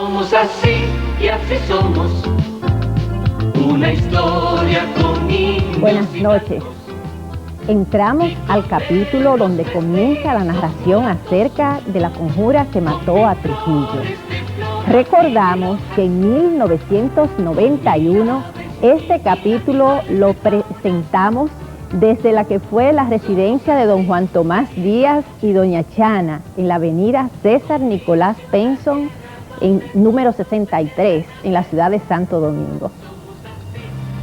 Somos así y así somos. Una historia con niños. Buenas noches. Entramos al capítulo donde comienza la narración acerca de la conjura que mató a Trujillo. Recordamos que en 1991 este capítulo lo presentamos desde la que fue la residencia de don Juan Tomás Díaz y doña Chana, en la avenida César Nicolás Penson, en número 63, en la ciudad de Santo Domingo.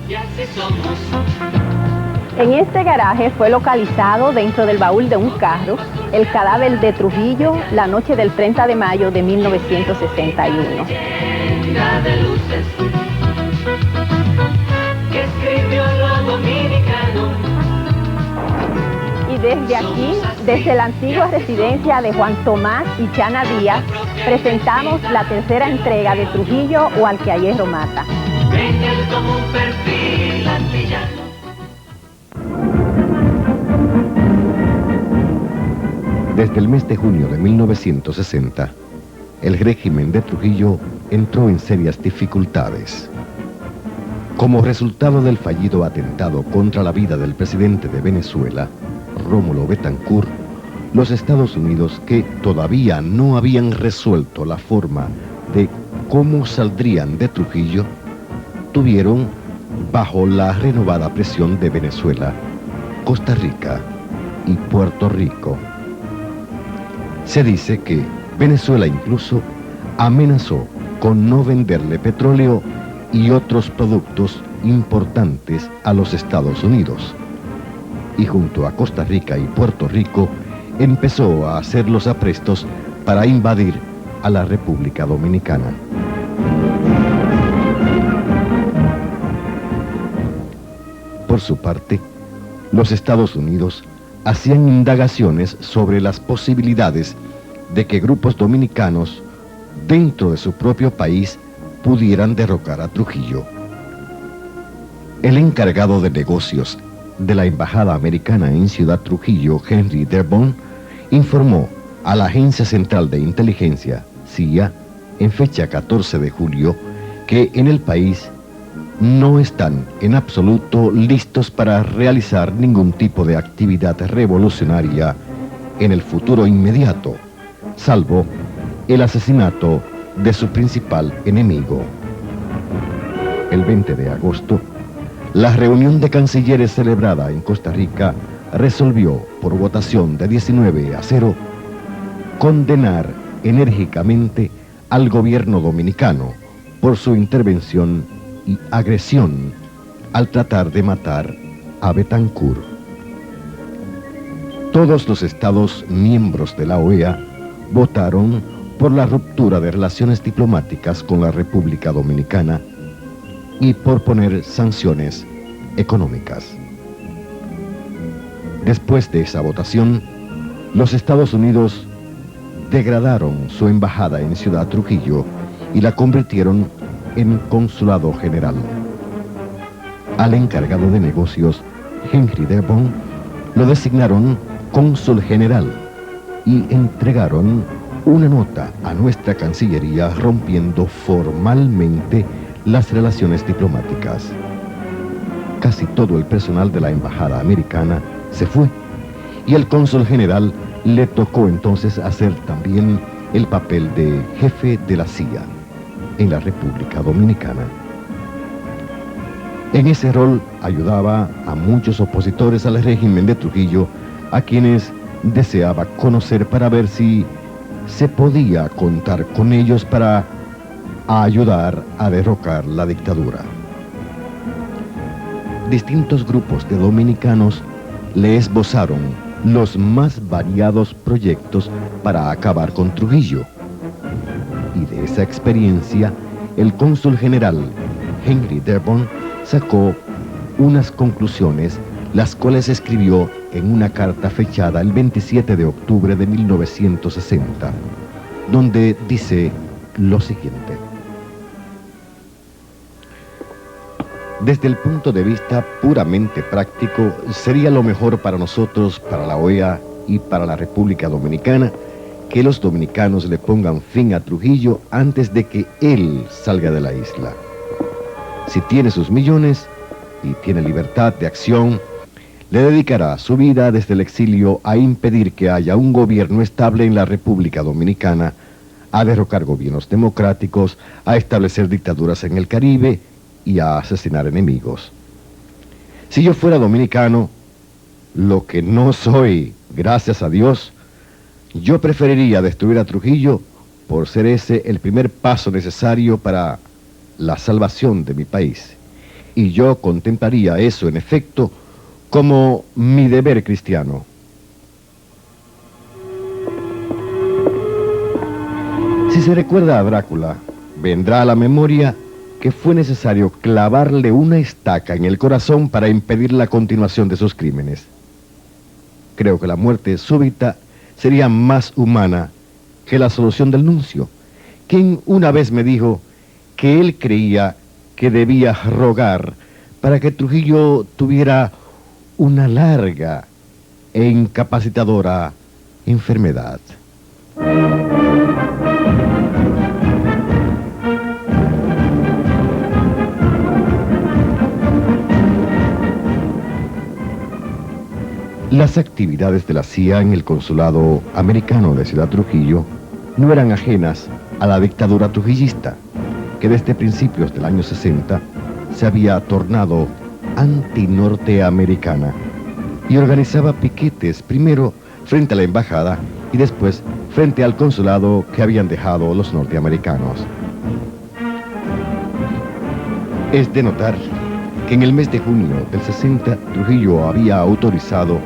Y así somos. En este garaje fue localizado dentro del baúl de un carro el cadáver de Trujillo la noche del 30 de mayo de 1961. La de luces que escribió lo dominicano. Y desde aquí, desde la antigua residencia de Juan Tomás y Chana Díaz, presentamos la tercera entrega de Trujillo o Al que a hierro mata. En él como un perfil antillano. Desde el mes de junio de 1960, el régimen de Trujillo entró en serias dificultades. Como resultado del fallido atentado contra la vida del presidente de Venezuela, Rómulo Betancourt, los Estados Unidos, que todavía no habían resuelto la forma de cómo saldrían de Trujillo, tuvieron, bajo la renovada presión de Venezuela, Costa Rica y Puerto Rico. Se dice que Venezuela incluso amenazó con no venderle petróleo y otros productos importantes a los Estados Unidos. Y junto a Costa Rica y Puerto Rico empezó a hacer los aprestos para invadir a la República Dominicana. Por su parte, los Estados Unidos hacían indagaciones sobre las posibilidades de que grupos dominicanos dentro de su propio país pudieran derrocar a Trujillo. El encargado de negocios de la Embajada Americana en Ciudad Trujillo, Henry Dearborn, informó a la Agencia Central de Inteligencia, CIA, en fecha 14 de julio, que en el país no están en absoluto listos para realizar ningún tipo de actividad revolucionaria en el futuro inmediato, salvo el asesinato de su principal enemigo. El 20 de agosto, la reunión de cancilleres celebrada en Costa Rica resolvió, por votación de 19-0, condenar enérgicamente al gobierno dominicano por su intervención y agresión al tratar de matar a Betancourt. Todos los estados miembros de la OEA votaron por la ruptura de relaciones diplomáticas con la República Dominicana y por poner sanciones económicas. Después de esa votación, los Estados Unidos degradaron su embajada en Ciudad Trujillo y la convirtieron en consulado general. Al encargado de negocios, Henry Dearborn, lo designaron cónsul general y entregaron una nota a nuestra Cancillería rompiendo formalmente las relaciones diplomáticas. Casi todo el personal de la embajada americana se fue y el cónsul general le tocó entonces hacer también el papel de jefe de la CIA en la República Dominicana. En ese rol ayudaba a muchos opositores al régimen de Trujillo, a quienes deseaba conocer para ver si se podía contar con ellos para ayudar a derrocar la dictadura. Distintos grupos de dominicanos le esbozaron los más variados proyectos para acabar con Trujillo. Y de esa experiencia, el cónsul general Henry Dearborn sacó unas conclusiones, las cuales escribió en una carta fechada el 27 de octubre de 1960, donde dice lo siguiente: desde el punto de vista puramente práctico, sería lo mejor para nosotros, para la OEA y para la República Dominicana, que los dominicanos le pongan fin a Trujillo antes de que él salga de la isla. Si tiene sus millones y tiene libertad de acción, le dedicará su vida desde el exilio a impedir que haya un gobierno estable en la República Dominicana, a derrocar gobiernos democráticos, a establecer dictaduras en el Caribe y a asesinar enemigos. Si yo fuera dominicano, lo que no soy, gracias a Dios, yo preferiría destruir a Trujillo por ser ese el primer paso necesario para la salvación de mi país. Y yo contemplaría eso, en efecto, como mi deber cristiano. Si se recuerda a Drácula, vendrá a la memoria que fue necesario clavarle una estaca en el corazón para impedir la continuación de sus crímenes. Creo que la muerte súbita sería más humana que la solución del nuncio, quien una vez me dijo que él creía que debía rogar para que Trujillo tuviera una larga e incapacitadora enfermedad. Las actividades de la CIA en el consulado americano de Ciudad Trujillo no eran ajenas a la dictadura trujillista, que desde principios del año 60 se había tornado anti-norteamericana y organizaba piquetes primero frente a la embajada y después frente al consulado que habían dejado los norteamericanos. Es de notar que en el mes de junio del 60 Trujillo había autorizado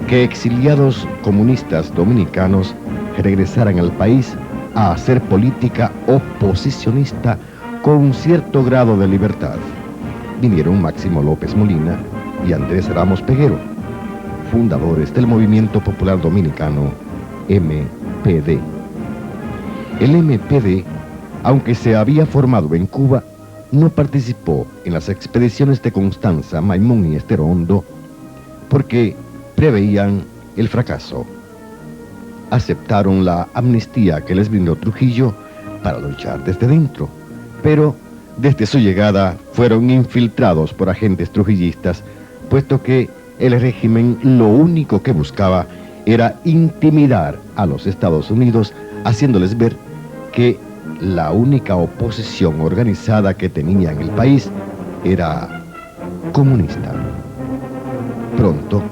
que exiliados comunistas dominicanos regresaran al país a hacer política oposicionista con un cierto grado de libertad. Vinieron Máximo López Molina y Andrés Ramos Peguero, fundadores del Movimiento Popular Dominicano, MPD. El MPD, aunque se había formado en Cuba, no participó en las expediciones de Constanza, Maimón y Estero Hondo porque preveían el fracaso. Aceptaron la amnistía que les brindó Trujillo para luchar desde dentro, pero desde su llegada fueron infiltrados por agentes trujillistas, puesto que el régimen lo único que buscaba era intimidar a los Estados Unidos, haciéndoles ver que la única oposición organizada que tenía en el país era comunista. Pronto,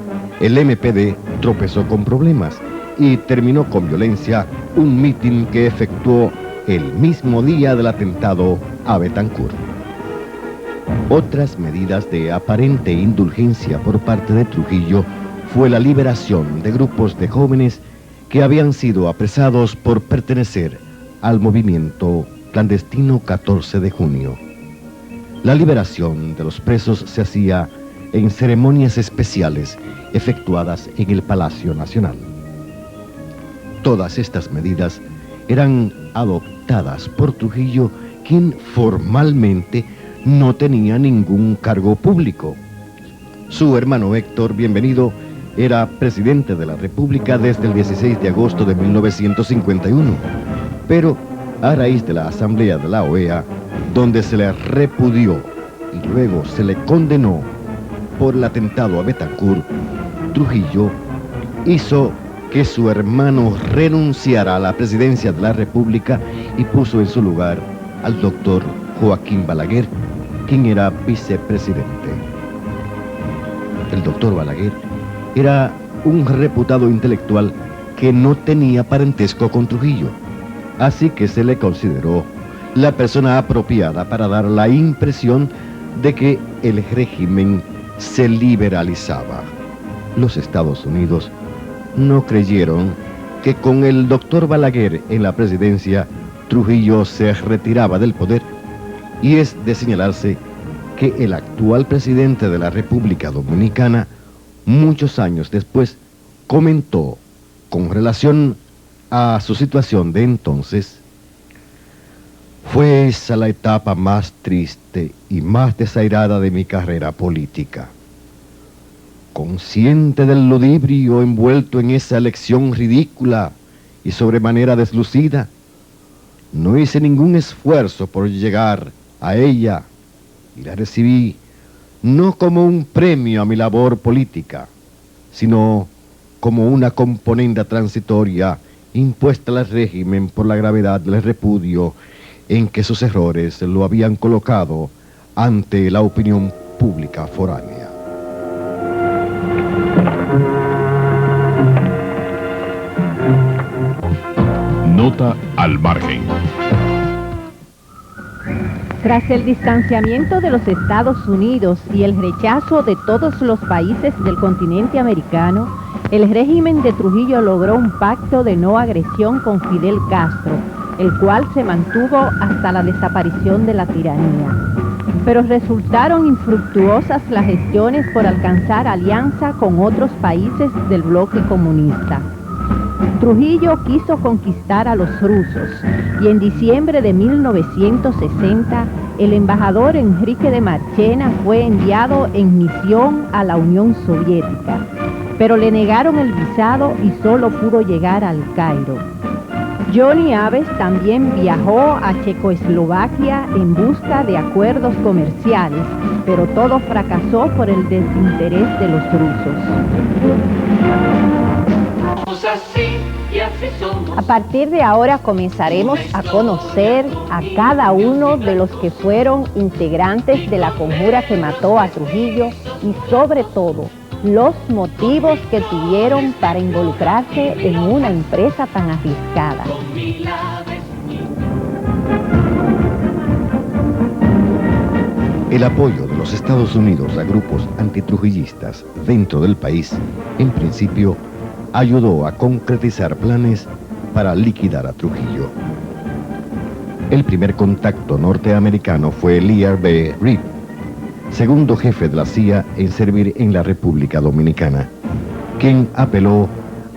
el MPD tropezó con problemas y terminó con violencia un mitin que efectuó el mismo día del atentado a Betancourt. Otras medidas de aparente indulgencia por parte de Trujillo fue la liberación de grupos de jóvenes que habían sido apresados por pertenecer al movimiento clandestino 14 de junio. La liberación de los presos se hacía en ceremonias especiales efectuadas en el Palacio Nacional. Todas estas medidas eran adoptadas por Trujillo, quien formalmente no tenía ningún cargo público. Su hermano Héctor Bienvenido era presidente de la República desde el 16 de agosto de 1951, pero a raíz de la Asamblea de la OEA, donde se le repudió y luego se le condenó por el atentado a Betancourt, Trujillo hizo que su hermano renunciara a la presidencia de la República y puso en su lugar al doctor Joaquín Balaguer, quien era vicepresidente. El doctor Balaguer era un reputado intelectual que no tenía parentesco con Trujillo, así que se le consideró la persona apropiada para dar la impresión de que el régimen se liberalizaba. Los Estados Unidos no creyeron que con el doctor Balaguer en la presidencia, Trujillo se retiraba del poder, y es de señalarse que el actual presidente de la República Dominicana, muchos años después, comentó con relación a su situación de entonces: fue esa la etapa más triste y más desairada de mi carrera política. Consciente del ludibrio envuelto en esa elección ridícula y sobremanera deslucida. No hice ningún esfuerzo por llegar a ella y la recibí no como un premio a mi labor política, sino como una componenda transitoria impuesta al régimen por la gravedad del repudio en que sus errores lo habían colocado ante la opinión pública foránea. Nota al margen. Tras el distanciamiento de los Estados Unidos y el rechazo de todos los países del continente americano, el régimen de Trujillo logró un pacto de no agresión con Fidel Castro, el cual se mantuvo hasta la desaparición de la tiranía. Pero resultaron infructuosas las gestiones por alcanzar alianza con otros países del bloque comunista. Trujillo quiso conquistar a los rusos y en diciembre de 1960 el embajador Enrique de Marchena fue enviado en misión a la Unión Soviética, pero le negaron el visado y solo pudo llegar al Cairo. Johnny Aves también viajó a Checoslovaquia en busca de acuerdos comerciales, pero todo fracasó por el desinterés de los rusos. A partir de ahora comenzaremos a conocer a cada uno de los que fueron integrantes de la conjura que mató a Trujillo y sobre todo los motivos que tuvieron para involucrarse en una empresa tan arriesgada. El apoyo de los Estados Unidos a grupos antitrujillistas dentro del país, en principio, ayudó a concretizar planes para liquidar a Trujillo. El primer contacto norteamericano fue Lear B. Reed, segundo jefe de la CIA en servir en la República Dominicana, quien apeló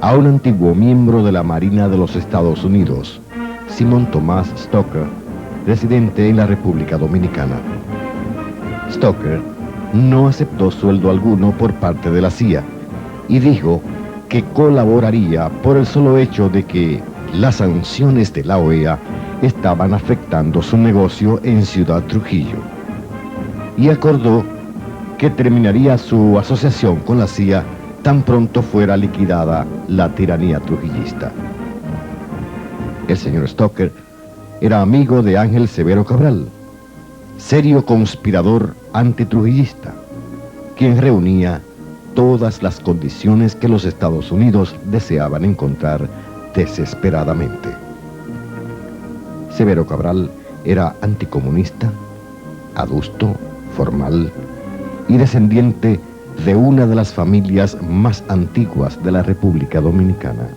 a un antiguo miembro de la Marina de los Estados Unidos, Simon Thomas Stoker, residente en la República Dominicana. Stoker no aceptó sueldo alguno por parte de la CIA y dijo que colaboraría por el solo hecho de que las sanciones de la OEA estaban afectando su negocio en Ciudad Trujillo, y acordó que terminaría su asociación con la CIA tan pronto fuera liquidada la tiranía trujillista. El señor Stoker era amigo de Ángel Severo Cabral, serio conspirador antitrujillista, quien reunía todas las condiciones que los Estados Unidos deseaban encontrar desesperadamente. Severo Cabral era anticomunista, adusto, formal y descendiente de una de las familias más antiguas de la República Dominicana.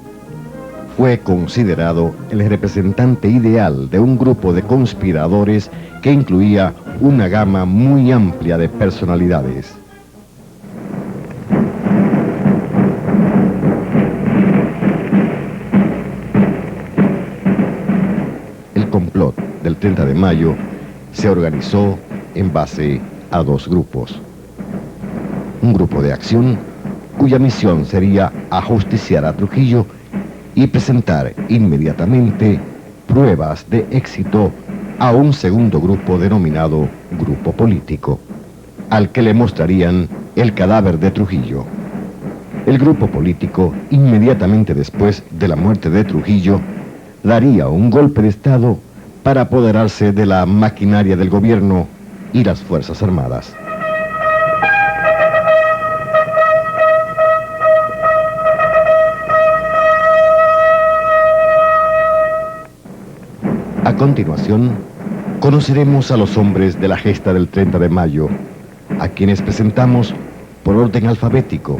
Fue considerado el representante ideal de un grupo de conspiradores que incluía una gama muy amplia de personalidades. El complot del 30 de mayo se organizó en base a dos grupos. Un grupo de acción cuya misión sería ajusticiar a Trujillo y presentar inmediatamente pruebas de éxito a un segundo grupo denominado Grupo Político, al que le mostrarían el cadáver de Trujillo. El Grupo Político, inmediatamente después de la muerte de Trujillo, daría un golpe de Estado para apoderarse de la maquinaria del gobierno y las Fuerzas Armadas. A continuación, conoceremos a los hombres de la gesta del 30 de mayo, a quienes presentamos por orden alfabético,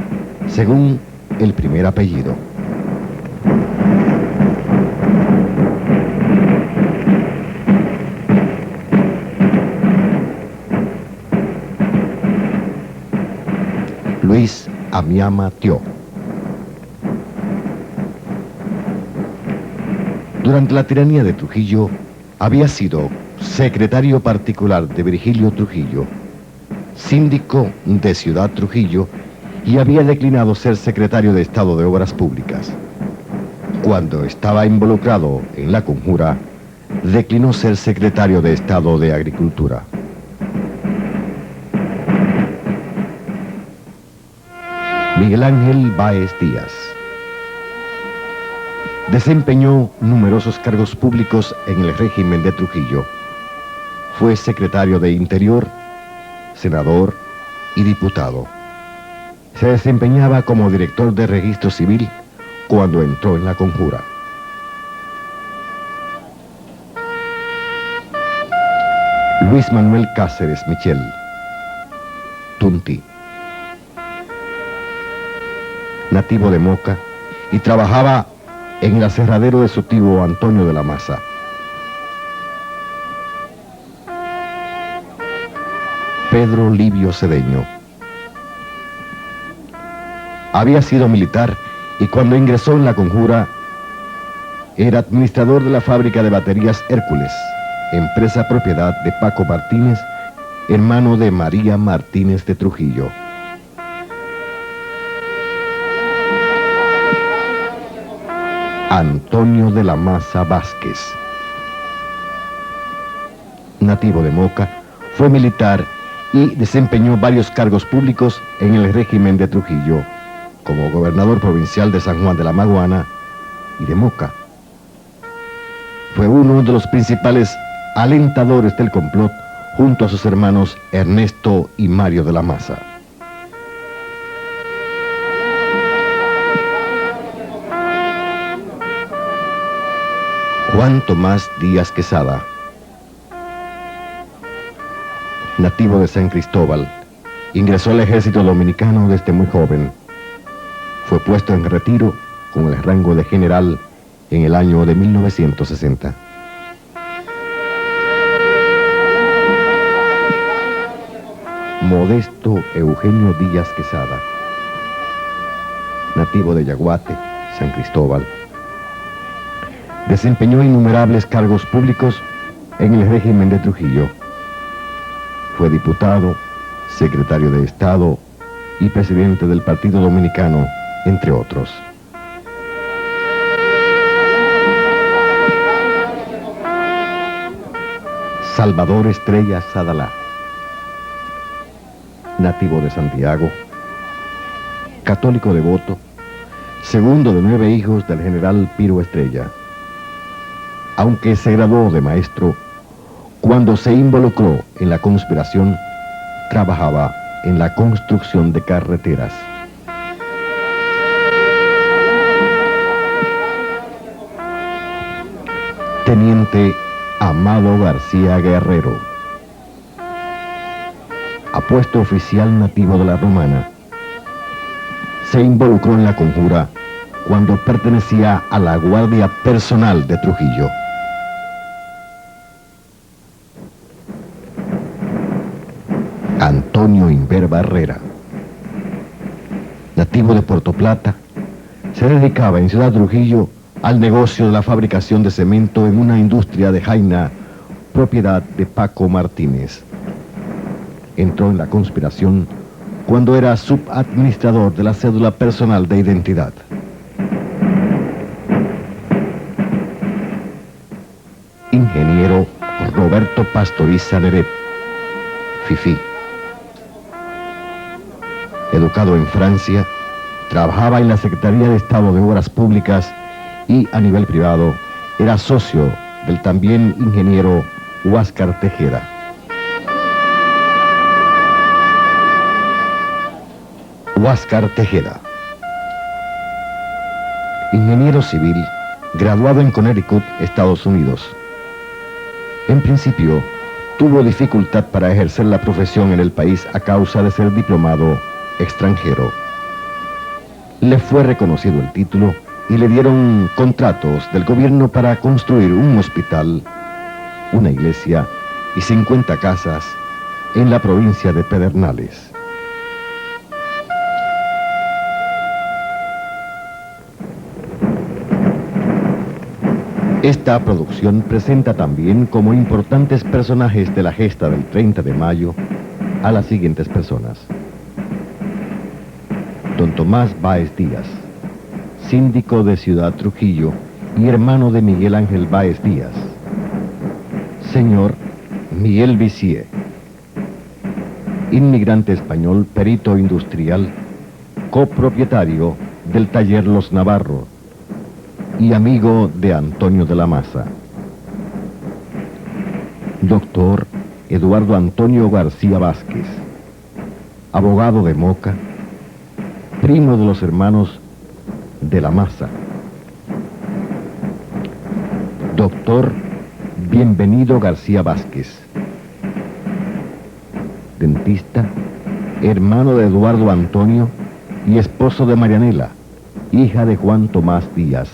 según el primer apellido. Luis Amiama Thió. Durante la tiranía de Trujillo, había sido secretario particular de Virgilio Trujillo, síndico de Ciudad Trujillo, y había declinado ser secretario de Estado de Obras Públicas. cuando estaba involucrado en la conjura, declinó ser secretario de Estado de Agricultura. Miguel Ángel Báez Díaz desempeñó numerosos cargos públicos en el régimen de Trujillo. Fue secretario de Interior, senador y diputado. Se desempeñaba como director de Registro Civil cuando entró en la conjura. Luis Manuel Cáceres Michel, Tunti, nativo de Moca, y trabajaba en el aserradero de su tío Antonio de la Maza. Pedro Livio Cedeño. Había sido militar y cuando ingresó en la conjura era administrador de la fábrica de baterías Hércules, empresa propiedad de Paco Martínez, hermano de María Martínez de Trujillo. Antonio de la Maza Vázquez, nativo de Moca, fue militar y desempeñó varios cargos públicos en el régimen de Trujillo, como gobernador provincial de San Juan de la Maguana y de Moca. Fue uno de los principales alentadores del complot junto a sus hermanos Ernesto y Mario de la Maza. Juan Tomás Díaz Quesada, nativo de San Cristóbal, ingresó al ejército dominicano desde muy joven. Fue puesto en retiro con el rango de general en el año de 1960. Modesto Eugenio Díaz Quesada, nativo de Yaguate, San Cristóbal, desempeñó innumerables cargos públicos en el régimen de Trujillo. Fue diputado, secretario de Estado y presidente del Partido Dominicano, entre otros. Salvador Estrella Sadalá, nativo de Santiago, católico devoto, segundo de 9 hijos del general Piro Estrella. Aunque se graduó de maestro, cuando se involucró en la conspiración, trabajaba en la construcción de carreteras. Teniente Amado García Guerrero, apuesto oficial nativo de la Romana, se involucró en la conjura cuando pertenecía a la guardia personal de Trujillo. Antonio Inver Barrera, nativo de Puerto Plata, se dedicaba en Ciudad Trujillo al negocio de la fabricación de cemento en una industria de Jaina, propiedad de Paco Martínez. Entró en la conspiración cuando era subadministrador de la cédula personal de identidad. Ingeniero Roberto Pastoriza Neret, Fifí. Educado en Francia, trabajaba en la Secretaría de Estado de Obras Públicas y a nivel privado era socio del también ingeniero Huáscar Tejeda. Huáscar Tejeda, ingeniero civil, graduado en Connecticut, Estados Unidos. En principio, tuvo dificultad para ejercer la profesión en el país a causa de ser diplomado extranjero. Le fue reconocido el título y le dieron contratos del gobierno para construir un hospital, una iglesia y 50 casas en la provincia de Pedernales. Esta producción presenta también como importantes personajes de la gesta del 30 de mayo a las siguientes personas: Don Tomás Báez Díaz, síndico de Ciudad Trujillo y hermano de Miguel Ángel Báez Díaz. Señor Miguel Visier, inmigrante español, perito industrial, copropietario del taller Los Navarro y amigo de Antonio de la Maza. Doctor Eduardo Antonio García Vázquez, abogado de Moca, primo de los hermanos de la Maza. Doctor Bienvenido García Vázquez, dentista, hermano de Eduardo Antonio y esposo de Marianela, hija de Juan Tomás Díaz.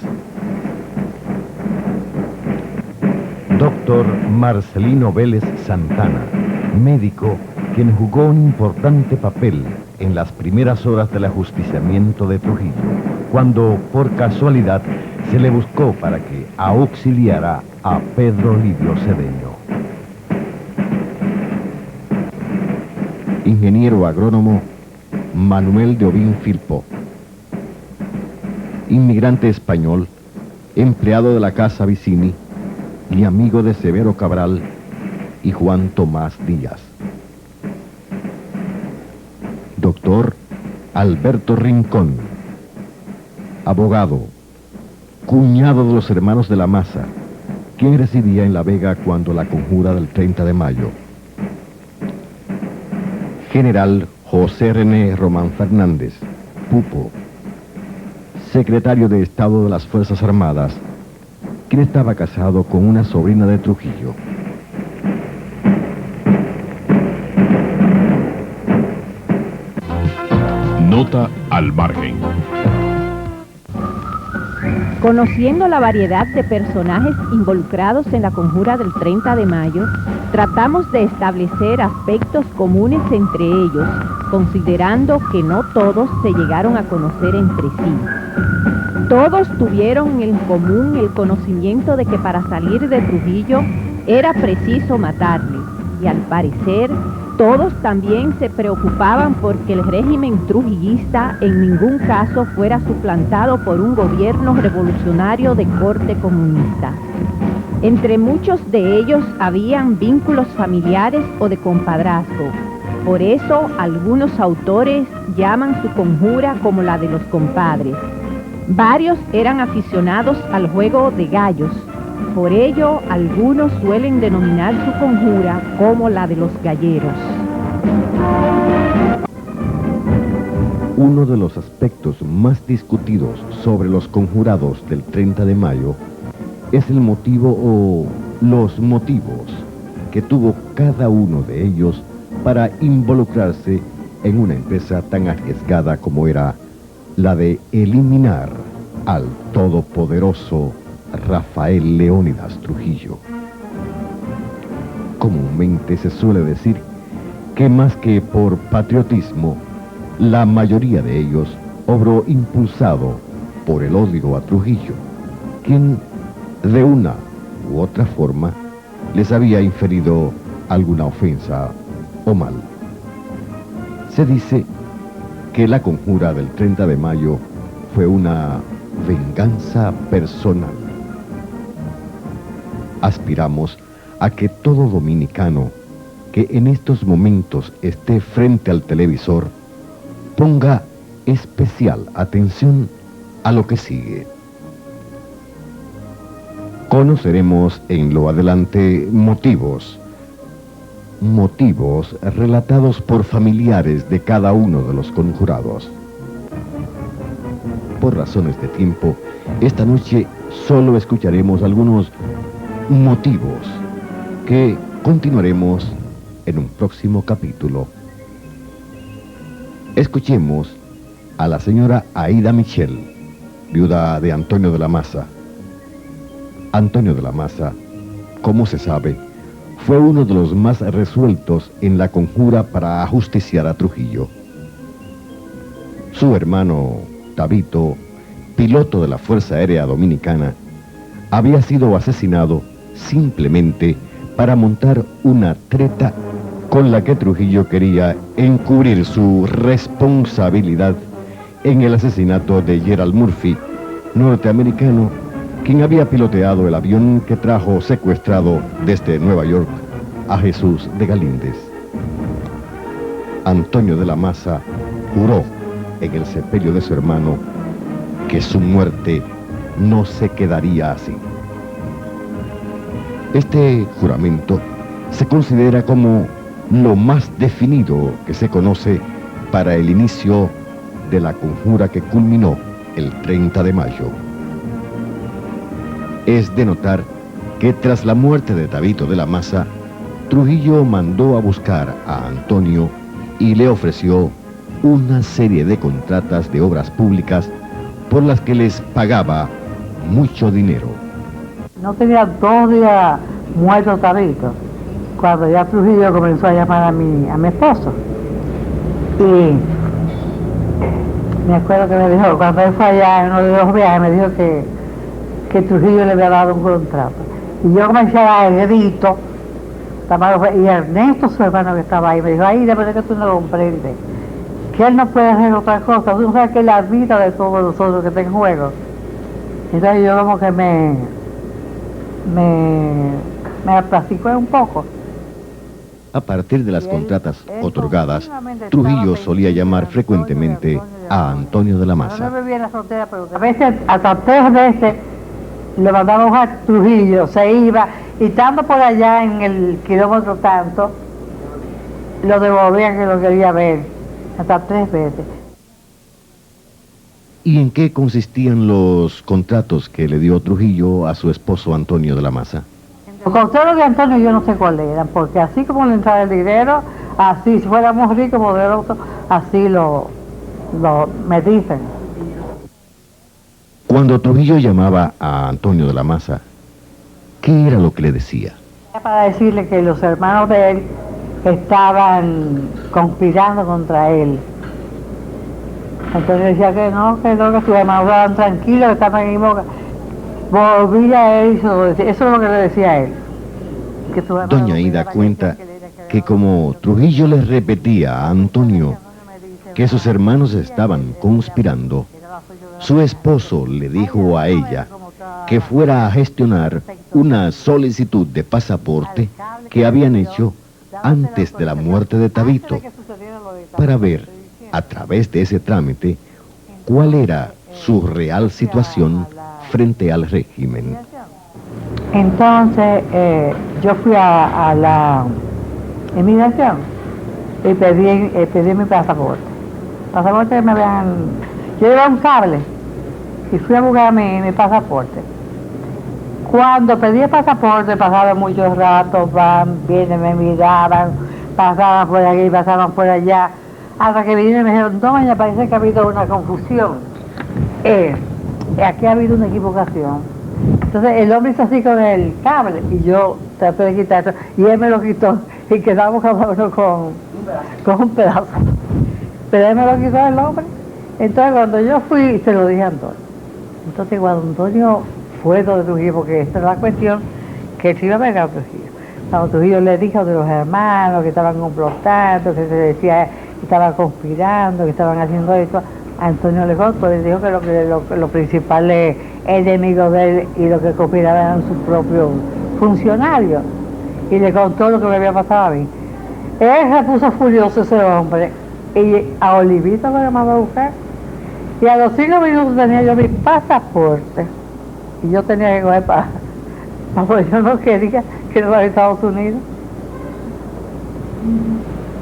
Doctor Marcelino Vélez Santana, médico quien jugó un importante papel en las primeras horas del ajusticiamiento de Trujillo, cuando por casualidad se le buscó para que auxiliara a Pedro Livio Cedeño. Ingeniero agrónomo Manuel de Obín Filpo, inmigrante español, empleado de la Casa Vicini y amigo de Severo Cabral y Juan Tomás Díaz. Doctor Alberto Rincón, abogado, cuñado de los hermanos de la Maza, quien residía en La Vega cuando la conjura del 30 de mayo. General José René Román Fernández, Pupo, secretario de Estado de las Fuerzas Armadas, quien estaba casado con una sobrina de Trujillo. Nota al margen. Conociendo la variedad de personajes involucrados en la conjura del 30 de mayo, tratamos de establecer aspectos comunes entre ellos, considerando que no todos se llegaron a conocer entre sí. Todos tuvieron en común el conocimiento de que para salir de Trujillo era preciso matarle, y al parecer todos también se preocupaban porque el régimen trujillista en ningún caso fuera suplantado por un gobierno revolucionario de corte comunista. Entre muchos de ellos habían vínculos familiares o de compadrazgo. Por eso algunos autores llaman su conjura como la de los compadres. Varios eran aficionados al juego de gallos. Por ello, algunos suelen denominar su conjura como la de los galleros. Uno de los aspectos más discutidos sobre los conjurados del 30 de mayo es el motivo o los motivos que tuvo cada uno de ellos para involucrarse en una empresa tan arriesgada como era la de eliminar al todopoderoso Rafael Leónidas Trujillo. Comúnmente se suele decir que más que por patriotismo, la mayoría de ellos obró impulsado por el odio a Trujillo, quien de una u otra forma les había inferido alguna ofensa o mal. Se dice que la conjura del 30 de mayo fue una venganza personal. Aspiramos a que todo dominicano que en estos momentos esté frente al televisor ponga especial atención a lo que sigue. Conoceremos en lo adelante motivos relatados por familiares de cada uno de los conjurados. Por razones de tiempo, esta noche solo escucharemos algunos motivos que continuaremos en un próximo capítulo. Escuchemos a la señora Aida Michel, viuda de Antonio de la Maza. Antonio de la Maza, como se sabe, fue uno de los más resueltos en la conjura para ajusticiar a Trujillo. Su hermano, Tabito, piloto de la Fuerza Aérea Dominicana, había sido asesinado simplemente para montar una treta con la que Trujillo quería encubrir su responsabilidad en el asesinato de Gerald Murphy norteamericano, quien había piloteado el avión que trajo secuestrado desde Nueva York a Jesús de Galíndez. Antonio de la Maza juró en el sepelio de su hermano que su muerte no se quedaría así. Este juramento se considera como lo más definido que se conoce para el inicio de la conjura que culminó el 30 de mayo. Es de notar que tras la muerte de Tabito de la Maza, Trujillo mandó a buscar a Antonio y le ofreció una serie de contratas de obras públicas por las que les pagaba mucho dinero. No tenía 2 días muerto Tabito, cuando ya Trujillo comenzó a llamar a mi esposo. Y me acuerdo que me dijo, cuando él fue allá en uno de los viajes, me dijo que Trujillo le había dado un contrato. Y yo comencé a dar el grito, y Ernesto, su hermano que estaba ahí, me dijo, ay, de verdad que tú no lo comprendes, que él no puede hacer otra cosa, tú sabes que es la vida de todos nosotros que está en juego. Entonces yo como que me platicó un poco. A partir de las contratas otorgadas, Trujillo solía llamar frecuentemente a Antonio de la Maza. No vivía en la frontera, pero a veces, hasta 3 veces, le mandábamos a Trujillo, se iba, y estando por allá en el kilómetro tanto, lo devolvían que lo quería ver, hasta 3 veces. ¿Y en qué consistían los contratos que le dio Trujillo a su esposo Antonio de la Maza? Los contratos de Antonio yo no sé cuáles eran, porque así como le entraba el dinero, así si fuéramos ricos, poderosos, así me dicen. Cuando Trujillo llamaba a Antonio de la Maza, ¿qué era lo que le decía? Para decirle que los hermanos de él estaban conspirando contra él. Entonces decía que sus hermanos estaban tranquilos, que estaban en Moca. Volví a él, eso es lo que le decía a él. Doña Ida cuenta que como Trujillo les repetía a Antonio que sus hermanos estaban conspirando, su esposo le dijo a ella que fuera a gestionar una solicitud de pasaporte que habían hecho antes de la muerte de Tabito, para ver, a través de ese trámite, cuál era su real situación frente al régimen. Entonces, yo fui a la inmigración y pedí mi pasaporte. Pasaporte que me habían... Yo llevaba un cable y fui a buscar mi pasaporte. Cuando pedí el pasaporte, pasaba muchos ratos, vienen, me miraban, pasaban por aquí, pasaban por allá, hasta que vinieron y me dijeron, doña, parece que ha habido una confusión. Aquí ha habido una equivocación. Entonces el hombre hizo así con el cable y yo traté de quitarlo y él me lo quitó y quedamos cada uno con un pedazo. Pero él me lo quitó el hombre. Entonces cuando yo fui, se lo dije a Antonio. Entonces cuando Antonio fue donde Trujillo, porque esta es la cuestión, que él se iba a pegar a Trujillo. Cuando Trujillo le dijo de los hermanos que estaban complotando, que se decía que estaban conspirando, que estaban haciendo esto, Antonio le contó, le dijo que lo principal enemigo de él y lo que conspiraban eran sus propios funcionarios. Y le contó lo que me había pasado a mí. Él se puso furioso ese hombre y a Olivito lo llamaba a buscar. Y a los 5 minutos tenía yo mi pasaporte y yo tenía que coger para porque yo no quería que no a Estados Unidos.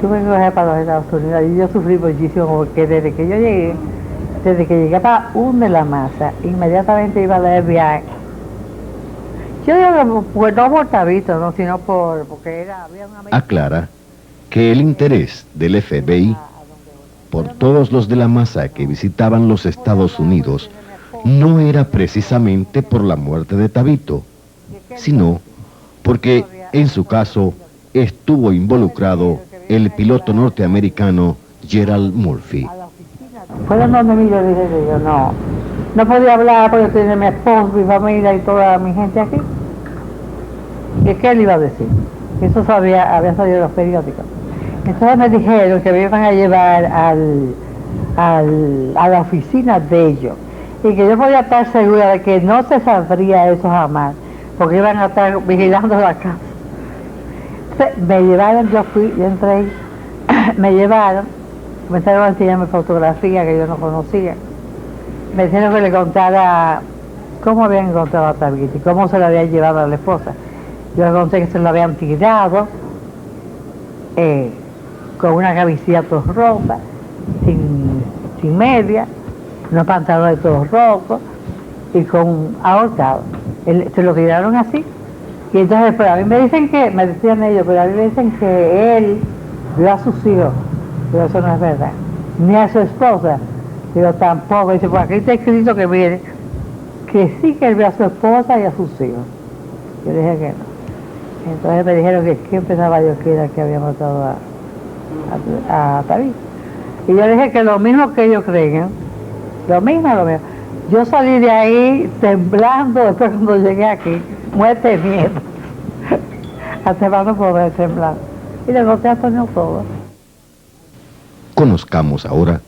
Tuve que coger para los Estados Unidos y yo sufrí muchísimo porque desde que llegué para de la Maza, inmediatamente iba a dar el viaje. Yo digo, pues no por Tabito, no, sino porque había una... Aclara que el interés del FBI por todos los de la Maza que visitaban los Estados Unidos no era precisamente por la muerte de Tabito, sino porque en su caso estuvo involucrado el piloto norteamericano Gerald Murphy. Fueron donde mí, yo dije que yo no podía hablar porque tenía mi esposo, mi familia y toda mi gente aquí. ¿Y qué él iba a decir? Eso había salido en los periódicos. Entonces me dijeron que me iban a llevar a la oficina de ellos. y que yo podía estar segura de que no se sabría eso jamás, porque iban a estar vigilando la casa. Entonces, me llevaron, yo entré, me llevaron, comenzaron a enseñarme fotografía que yo no conocía. Me dijeron que le contara cómo habían encontrado a Tabita y cómo se lo habían llevado a la esposa. Yo le conté que se lo habían tirado, con una camiseta toda rota, sin media, unos pantalones todos rotos y con ahorcado. Se lo tiraron así. Y entonces, pero a mí me dicen que, me decían ellos, pero a mí me dicen que él vio a sus hijos, pero eso no es verdad. Ni a su esposa, pero tampoco. Dice, pues aquí está escrito que mire, que sí que él vio a su esposa y a sus hijos. Yo dije que no. Entonces me dijeron que quién pensaba yo que era el que había matado a Tabita. Y yo dije que lo mismo que ellos creen, lo mismo. Yo salí de ahí temblando después cuando llegué aquí, muerte de miedo. Hasta más no poder temblar. Y le conté a Antonio todo. Conozcamos ahora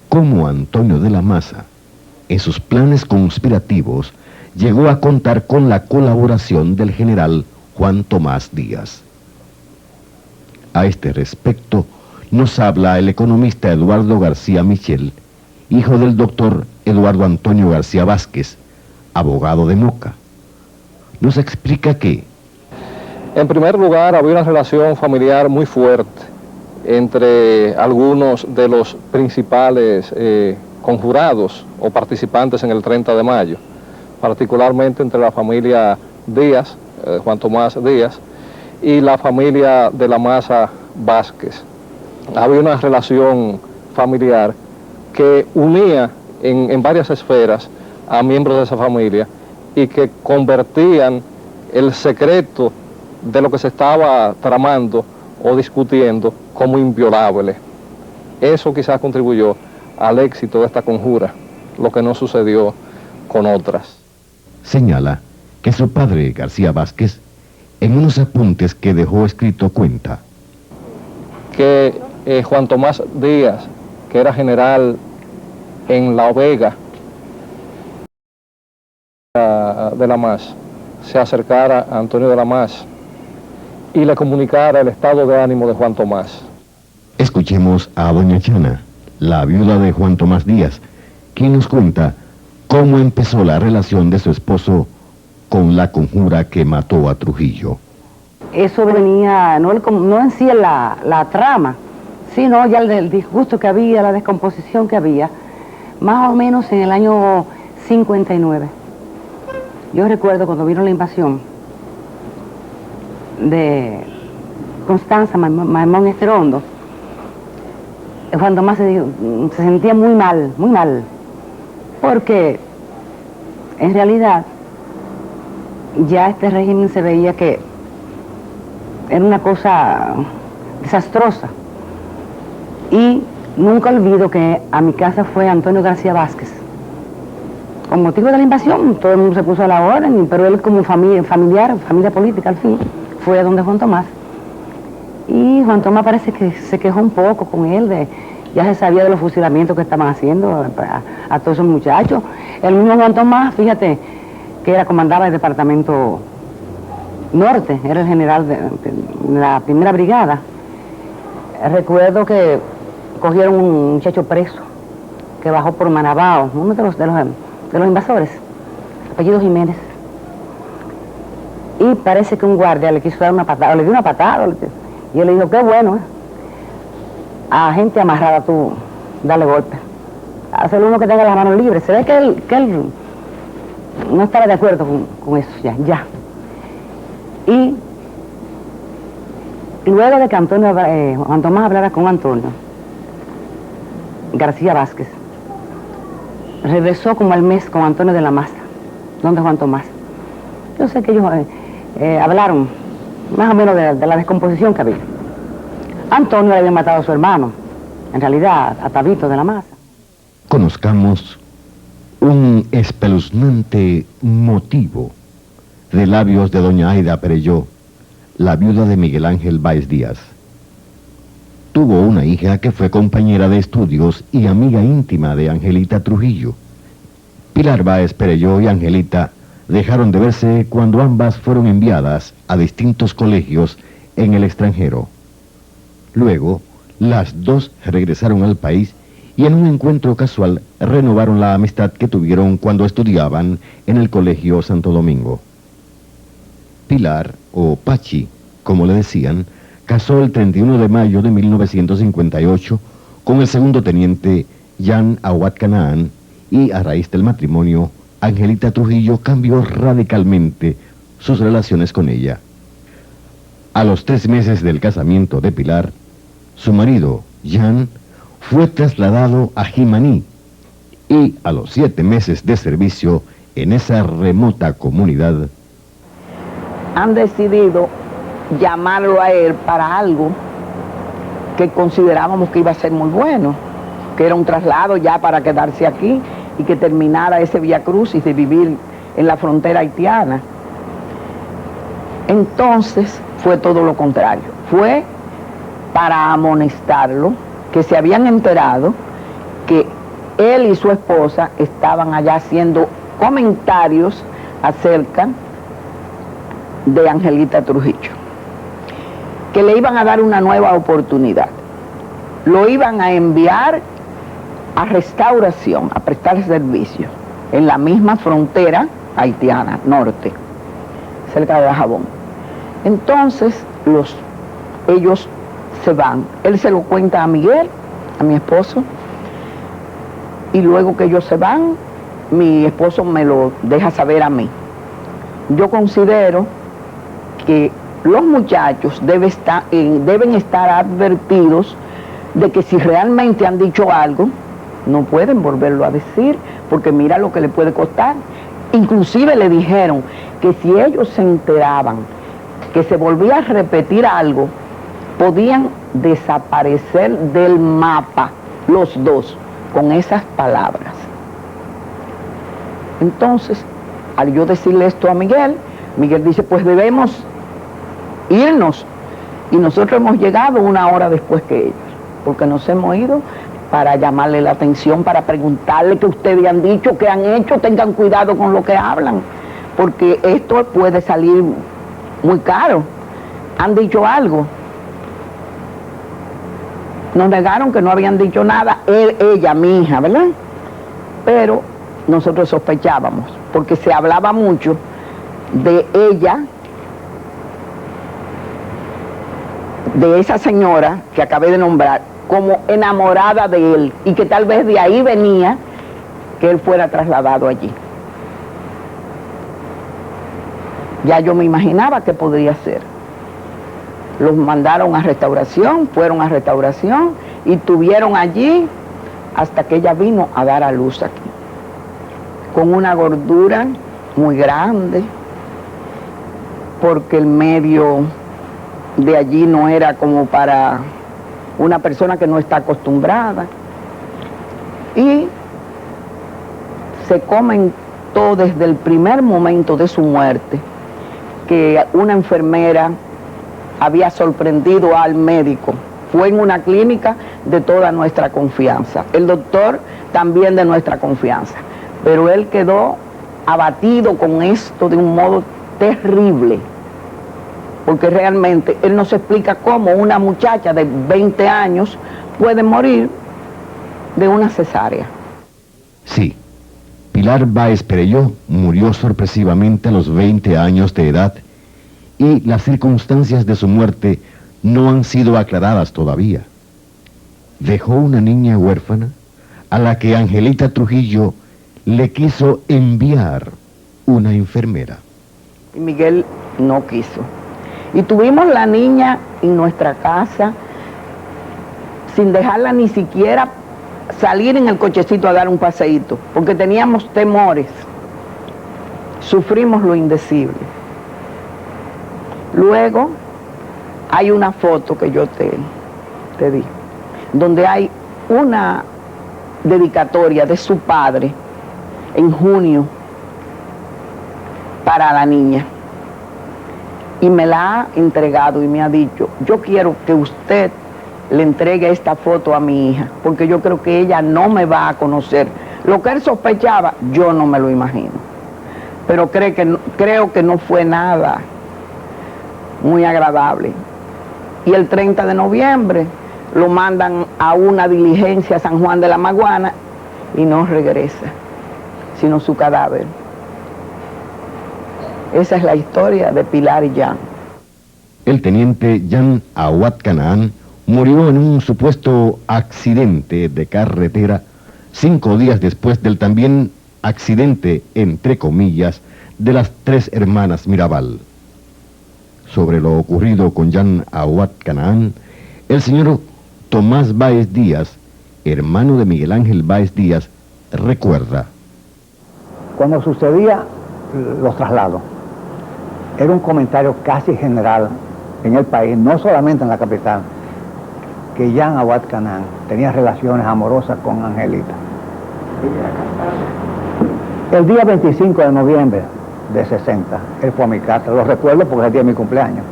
cómo Antonio de la Maza, en sus planes conspirativos, llegó a contar con la colaboración del general Juan Tomás Díaz. A este respecto, nos habla el economista Eduardo García Michel, hijo del doctor Eduardo Antonio García Vázquez, abogado de Moca. Nos explica que, en primer lugar, había una relación familiar muy fuerte entre algunos de los principales conjurados o participantes en el 30 de mayo, particularmente entre la familia Díaz, Juan Tomás Díaz, y la familia de la Maza Vázquez. Había una relación familiar que unía en varias esferas a miembros de esa familia y que convertían el secreto de lo que se estaba tramando o discutiendo como inviolable. Eso quizás contribuyó al éxito de esta conjura, lo que no sucedió con otras. señala que su padre, García Vázquez, en unos apuntes que dejó escrito cuenta que Juan Tomás Díaz, que era general en La Vega de la Mas, se acercara a Antonio de la Mas y le comunicara el estado de ánimo de Juan Tomás. Escuchemos a doña Chana, la viuda de Juan Tomás Díaz, quien nos cuenta cómo empezó la relación de su esposo con la conjura que mató a Trujillo. Eso venía, no en sí la trama, sino ya el disgusto que había, la descomposición que había, más o menos en el año 59. Yo recuerdo cuando vino la invasión de Constanza Maimón Esterondo, Juan Tomás se sentía muy mal, porque en realidad ya este régimen se veía que era una cosa desastrosa. Y nunca olvido que a mi casa fue Antonio García Vázquez. Con motivo de la invasión, todo el mundo se puso a la orden, pero él como familia política al fin, fue a donde Juan Tomás. Y Juan Tomás parece que se quejó un poco con él, ya se sabía de los fusilamientos que estaban haciendo a todos esos muchachos. El mismo Juan Tomás, fíjate, que comandaba el departamento norte, era el general de la primera brigada. Recuerdo que cogieron un muchacho preso que bajó por Manabao, uno de los invasores, apellido Jiménez. Y parece que un guardia le quiso dar una patada, le dio una patada, y él le dijo, qué bueno, a gente amarrada tú, dale golpe. Hacer uno que tenga las manos libres. Se ve que él no estaba de acuerdo con eso, ya. Y luego de que Juan Tomás hablara con Antonio García Vázquez, regresó como al mes con Antonio de la Maza, donde Juan Tomás. Yo sé que ellos hablaron más o menos de la descomposición que había. Antonio le había matado a su hermano, en realidad a Tabito de la Maza. Conozcamos un espeluznante motivo de labios de doña Aida Perelló, la viuda de Miguel Ángel Báez Díaz. Tuvo una hija que fue compañera de estudios y amiga íntima de Angelita Trujillo, Pilar Báez Perelló y Angelita dejaron de verse cuando ambas fueron enviadas a distintos colegios en el extranjero. Luego, las dos regresaron al país y en un encuentro casual renovaron la amistad que tuvieron cuando estudiaban en el Colegio Santo Domingo. Pilar, o Pachi, como le decían, casó el 31 de mayo de 1958 con el segundo teniente Jan Awad Canaan, y a raíz del matrimonio, Angelita Trujillo cambió radicalmente sus relaciones con ella. A los 3 meses del casamiento de Pilar, su marido, Jan, fue trasladado a Jimaní, y a los 7 meses de servicio en esa remota comunidad, han decidido llamarlo a él para algo que considerábamos que iba a ser muy bueno, que era un traslado ya para quedarse aquí y que terminara ese Vía Crucis de vivir en la frontera haitiana. Entonces fue todo lo contrario, fue para amonestarlo, que se habían enterado que él y su esposa estaban allá haciendo comentarios acerca de Angelita Trujillo, que le iban a dar una nueva oportunidad, lo iban a enviar a restauración, a prestar servicio, en la misma frontera haitiana, norte, cerca de Dajabón. Entonces, ellos se van. Él se lo cuenta a Miguel, a mi esposo, y luego que ellos se van, mi esposo me lo deja saber a mí. Yo considero que los muchachos deben estar advertidos de que si realmente han dicho algo, no pueden volverlo a decir, porque mira lo que le puede costar. Inclusive le dijeron que si ellos se enteraban que se volvía a repetir algo, podían desaparecer del mapa los dos con esas palabras. Entonces, al yo decirle esto a Miguel, Miguel dice, pues debemos irnos. Y nosotros hemos llegado 1 hora después que ellos, porque nos hemos ido para llamarle la atención, para preguntarle qué ustedes han dicho, qué han hecho, tengan cuidado con lo que hablan, porque esto puede salir muy caro. ¿Han dicho algo? Nos negaron que no habían dicho nada, ella, mi hija, ¿verdad? Pero nosotros sospechábamos, porque se hablaba mucho de ella, de esa señora que acabé de nombrar, como enamorada de él, y que tal vez de ahí venía que él fuera trasladado allí. Ya yo me imaginaba que podría ser. Los mandaron a restauración, fueron a restauración y tuvieron allí hasta que ella vino a dar a luz aquí, con una gordura muy grande, porque el medio de allí no era como para una persona que no está acostumbrada, y se comentó desde el primer momento de su muerte que una enfermera había sorprendido al médico. Fue en una clínica de toda nuestra confianza, el doctor también de nuestra confianza, pero él quedó abatido con esto de un modo terrible, porque realmente él no se explica cómo una muchacha de 20 años puede morir de una cesárea. Sí, Pilar Báez Perelló murió sorpresivamente a los 20 años de edad, y las circunstancias de su muerte no han sido aclaradas todavía. Dejó una niña huérfana a la que Angelita Trujillo le quiso enviar una enfermera. Y Miguel no quiso. Y tuvimos la niña en nuestra casa sin dejarla ni siquiera salir en el cochecito a dar un paseíto, porque teníamos temores. Sufrimos lo indecible. Luego hay una foto que yo te di, donde hay una dedicatoria de su padre en junio para la niña. Y me la ha entregado y me ha dicho, yo quiero que usted le entregue esta foto a mi hija, porque yo creo que ella no me va a conocer Lo que él sospechaba, yo no me lo imagino. Pero creo que no fue nada muy agradable. Y el 30 de noviembre lo mandan a una diligencia a San Juan de la Maguana y no regresa, sino su cadáver. Esa es la historia de Pilar y Jan. El teniente Jan Awad Canaán murió en un supuesto accidente de carretera 5 días después del también accidente, entre comillas, de las 3 hermanas Mirabal. Sobre lo ocurrido con Jan Awad Canaán, el señor Tomás Báez Díaz, hermano de Miguel Ángel Báez Díaz, recuerda. Cuando sucedía los traslados, era un comentario casi general en el país, no solamente en la capital, que Jan Awad Canaán tenía relaciones amorosas con Angelita. El día 25 de noviembre de 60, él fue a mi casa, lo recuerdo porque es el día de mi cumpleaños.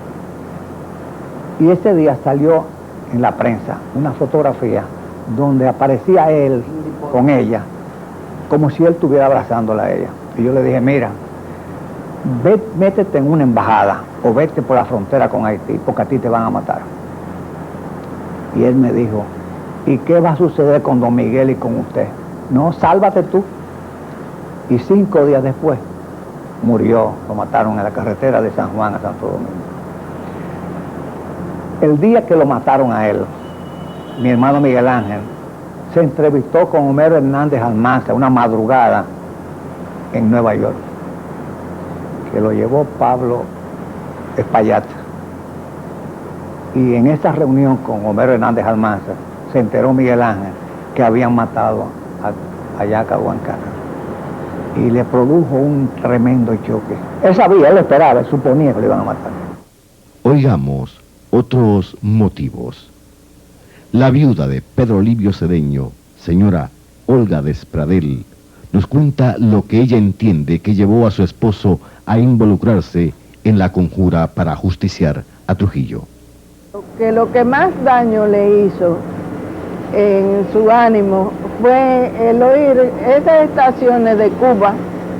Y ese día salió en la prensa una fotografía donde aparecía él con ella, como si él estuviera abrazándola a ella. Y yo le dije, mira, métete en una embajada o vete por la frontera con Haití, porque a ti te van a matar. Y él me dijo, ¿y qué va a suceder con don Miguel y con usted? No, sálvate tú. Y 5 días después murió, lo mataron en la carretera de San Juan a Santo Domingo. El día que lo mataron a él, mi hermano Miguel Ángel se entrevistó con Homero Hernández Almanza una madrugada en Nueva York, que lo llevó Pablo Espaillat. Y en esa reunión con Homero Hernández Almanza se enteró Miguel Ángel que habían matado a Yaca Huancara. Y le produjo un tremendo choque. Él sabía, él esperaba, él suponía que lo iban a matar. Oigamos otros motivos. La viuda de Pedro Livio Cedeño, señora Olga Despradel, nos cuenta lo que ella entiende que llevó a su esposo a involucrarse en la conjura para ajusticiar a Trujillo. Que lo que más daño le hizo en su ánimo fue el oír esas estaciones de Cuba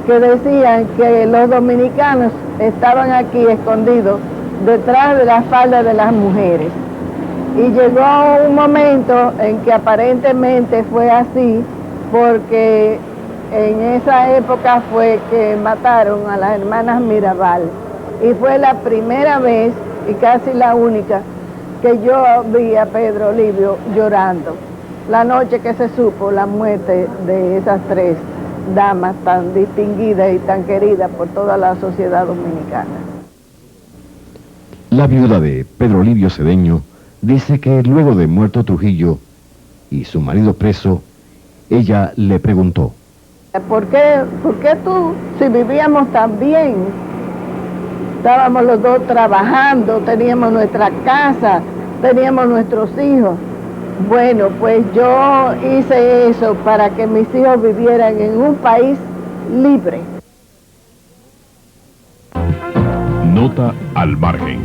que decían que los dominicanos estaban aquí escondidos detrás de la falda de las mujeres. Y llegó un momento en que aparentemente fue así, porque en esa época fue que mataron a las hermanas Mirabal. Y fue la primera vez, y casi la única, que yo vi a Pedro Livio llorando. La noche que se supo la muerte de esas 3 damas tan distinguidas y tan queridas por toda la sociedad dominicana. La viuda de Pedro Livio Cedeño dice que luego de muerto Trujillo y su marido preso, ella le preguntó: ¿Por qué tú, si vivíamos tan bien, estábamos los dos trabajando, teníamos nuestra casa, teníamos nuestros hijos? Bueno, pues yo hice eso para que mis hijos vivieran en un país libre. Nota al margen.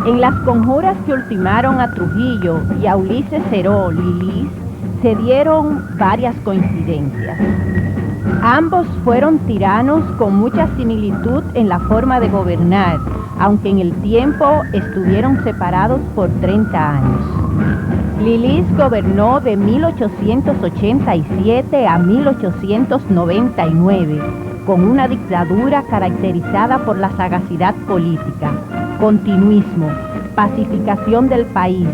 En las conjuras que ultimaron a Trujillo y a Ulises Ceró Lilis se dieron varias coincidencias. Ambos fueron tiranos con mucha similitud en la forma de gobernar, aunque en el tiempo estuvieron separados por 30 años. Lilis gobernó de 1887 a 1899, con una dictadura caracterizada por la sagacidad política, continuismo, pacificación del país,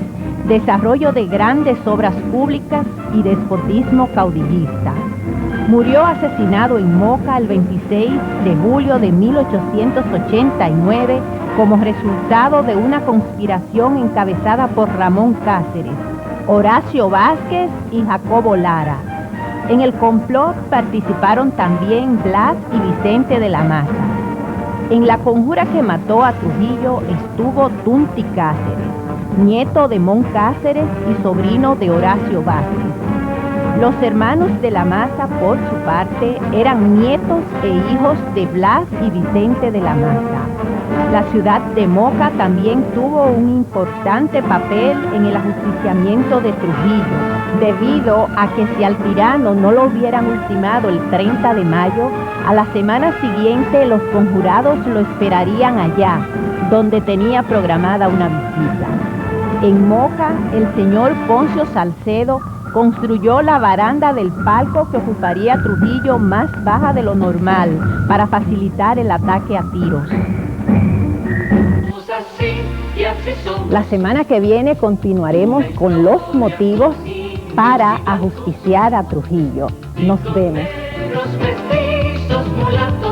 desarrollo de grandes obras públicas y despotismo caudillista. Murió asesinado en Moca el 26 de julio de 1889 como resultado de una conspiración encabezada por Ramón Cáceres, Horacio Vázquez y Jacobo Lara. En el complot participaron también Blas y Vicente de la Maza. En la conjura que mató a Trujillo estuvo Tunti Cáceres, nieto de Mon Cáceres y sobrino de Horacio Vázquez. Los hermanos de la Maza, por su parte, eran nietos e hijos de Blas y Vicente de la Maza. La ciudad de Moca también tuvo un importante papel en el ajusticiamiento de Trujillo, debido a que si al tirano no lo hubieran ultimado el 30 de mayo, a la semana siguiente los conjurados lo esperarían allá, donde tenía programada una visita. En Moca, el señor Poncio Salcedo construyó la baranda del palco que ocuparía Trujillo más baja de lo normal para facilitar el ataque a tiros. La semana que viene continuaremos con los motivos para ajusticiar a Trujillo. Nos vemos. Los mestizos mulatos